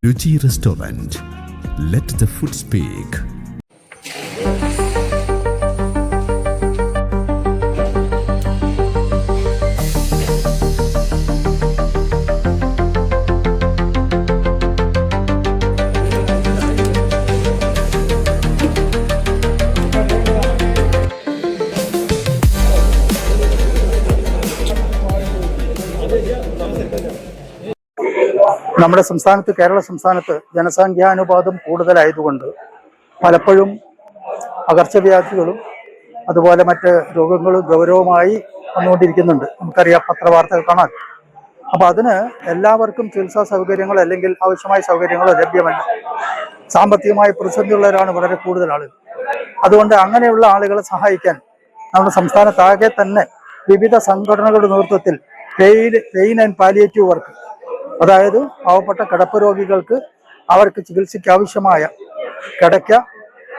രുചി restaurant. Let the food speak. നമ്മുടെ സംസ്ഥാനത്ത്, കേരള സംസ്ഥാനത്ത് ജനസംഖ്യാനുപാതം കൂടുതലായതുകൊണ്ട് പലപ്പോഴും പകർച്ചവ്യാധികളും അതുപോലെ മറ്റ് രോഗങ്ങളും ഗൗരവമായി വന്നുകൊണ്ടിരിക്കുന്നുണ്ട്. നമുക്കറിയാം, പത്രവാർത്തകൾ കാണാൻ. അപ്പോൾ അതിന് എല്ലാവർക്കും ചികിത്സാ സൗകര്യങ്ങളോ അല്ലെങ്കിൽ ആവശ്യമായ സൗകര്യങ്ങളോ ലഭ്യമല്ല. സാമ്പത്തികമായ പ്രതിസന്ധിയുള്ളവരാണ് വളരെ കൂടുതൽ ആളുകൾ. അതുകൊണ്ട് അങ്ങനെയുള്ള ആളുകളെ സഹായിക്കാൻ നമ്മുടെ സംസ്ഥാനത്താകെ തന്നെ വിവിധ സംഘടനകളുടെ നേതൃത്വത്തിൽ പെയിൻ ആൻഡ് പാലിയേറ്റീവ് വർക്ക്, അതായത് പാവപ്പെട്ട കിടപ്പ് രോഗികൾക്ക് അവർക്ക് ചികിത്സയ്ക്ക് ആവശ്യമായ കിടക്ക,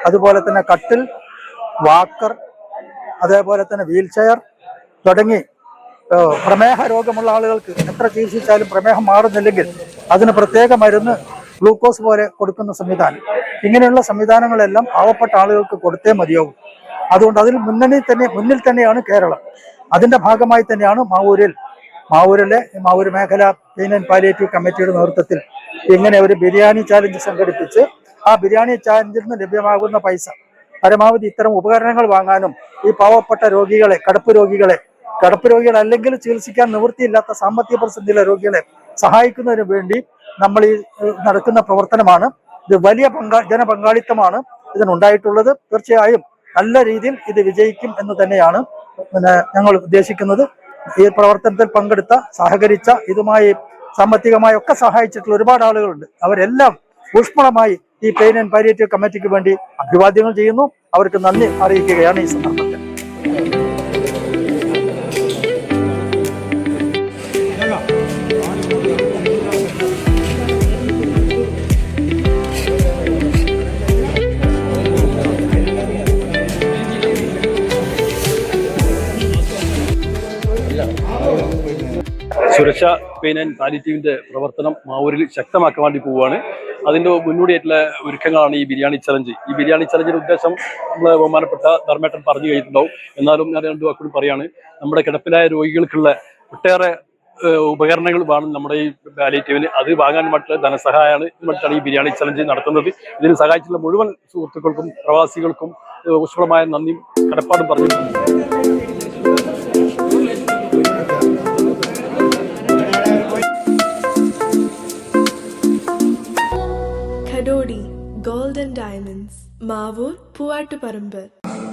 അതുപോലെ തന്നെ കട്ടിൽ, വാക്കർ, അതേപോലെ തന്നെ വീൽ ചെയർ തുടങ്ങി പ്രമേഹ രോഗമുള്ള ആളുകൾക്ക് എത്ര ചികിത്സിച്ചാലും പ്രമേഹം മാറുന്നില്ലെങ്കിൽ അതിന് പ്രത്യേക മരുന്ന് ഗ്ലൂക്കോസ് പോലെ കൊടുക്കുന്ന സംവിധാനം, ഇങ്ങനെയുള്ള സംവിധാനങ്ങളെല്ലാം പാവപ്പെട്ട ആളുകൾക്ക് കൊടുത്തേ മതിയാവും. അതുകൊണ്ട് അതിൽ മുന്നിൽ തന്നെയാണ് കേരളം. അതിന്റെ ഭാഗമായി തന്നെയാണ് മാവൂർ മേഖല പെയിൻ ആൻഡ് പാലിയേറ്റീവ് കമ്മിറ്റിയുടെ നേതൃത്വത്തിൽ ഇങ്ങനെ ഒരു ബിരിയാണി ചാലഞ്ച് സംഘടിപ്പിച്ച് ആ ബിരിയാണി ചാലഞ്ചിൽ നിന്ന് ലഭ്യമാകുന്ന പൈസ പരമാവധി ഇത്തരം ഉപകരണങ്ങൾ വാങ്ങാനും ഈ പാവപ്പെട്ട രോഗികളെ, കിടപ്പ് രോഗികളെ അല്ലെങ്കിൽ ചികിത്സിക്കാൻ നിവൃത്തിയില്ലാത്ത സാമ്പത്തിക പ്രതിസന്ധിയിലെ രോഗികളെ സഹായിക്കുന്നതിന് വേണ്ടി നമ്മൾ ഈ നടക്കുന്ന പ്രവർത്തനമാണ്. ഇത് വലിയ ജനപങ്കാളിത്തമാണ് ഇതിനുണ്ടായിട്ടുള്ളത്. തീർച്ചയായും നല്ല രീതിയിൽ ഇത് വിജയിക്കും എന്ന് തന്നെയാണ് ഞങ്ങൾ ഉദ്ദേശിക്കുന്നത്. ഈ പ്രവർത്തനത്തിൽ പങ്കെടുത്ത, സഹകരിച്ച, ഇതുമായി സാമ്പത്തികമായി ഒക്കെ സഹായിച്ചിട്ടുള്ള ഒരുപാട് ആളുകളുണ്ട്. അവരെല്ലാം ഊഷ്മളമായി ഈ പെയിൻ ആൻഡ് പാലിയേറ്റീവ് കമ്മിറ്റിക്ക് വേണ്ടി അഭിവാദ്യങ്ങൾ ചെയ്യുന്നു. അവർക്ക് നന്ദി അറിയിക്കുകയാണ് ഈ സന്ദർഭത്തിൽ. സുരക്ഷ പെയിൻ ആൻഡ് പാലിയേറ്റീവിന്റെ പ്രവർത്തനം മാവൂരിൽ ശക്തമാക്കാൻ വേണ്ടി പോവുകയാണ്. അതിന്റെ മുന്നോടിയായിട്ടുള്ള ഒരുക്കങ്ങളാണ് ഈ ബിരിയാണി ചലഞ്ച്. ഈ ബിരിയാണി ചലഞ്ചിന്റെ ഉദ്ദേശം നമ്മൾ ബഹുമാനപ്പെട്ട ധർമ്മേട്ടൻ പറഞ്ഞു കഴിഞ്ഞിട്ടുണ്ടാവും. എന്നാലും ഞാൻ രണ്ടു വാക്കുകൂടി പറയാണ്. നമ്മുടെ കിടപ്പിലായ രോഗികൾക്കുള്ള ഒട്ടേറെ ഉപകരണങ്ങൾ വേണം നമ്മുടെ ഈ പാലിയേറ്റീവിന്. അത് വാങ്ങാൻ വേണ്ടിയിട്ടുള്ള ധനസഹായമാണ് ഈ ബിരിയാണി ചലഞ്ച് നടത്തുന്നത്. ഇതിന് സഹായിച്ചിട്ടുള്ള മുഴുവൻ സുഹൃത്തുക്കൾക്കും പ്രവാസികൾക്കും ഊഷ്മളമായ നന്ദിയും കടപ്പാടും പറഞ്ഞിട്ടുണ്ട്. Golden diamonds, Mavoor, Poovattuparamba.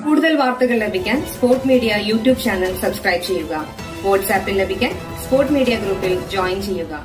കൂടുതൽ വാർത്തകൾ ലഭിക്കാൻ sport media YouTube channel subscribe ചെയ്യുക. വാട്സാപ്പിൽ ലഭിക്കാൻ സ്പോർട് മീഡിയ ഗ്രൂപ്പിൽ ജോയിൻ ചെയ്യുക.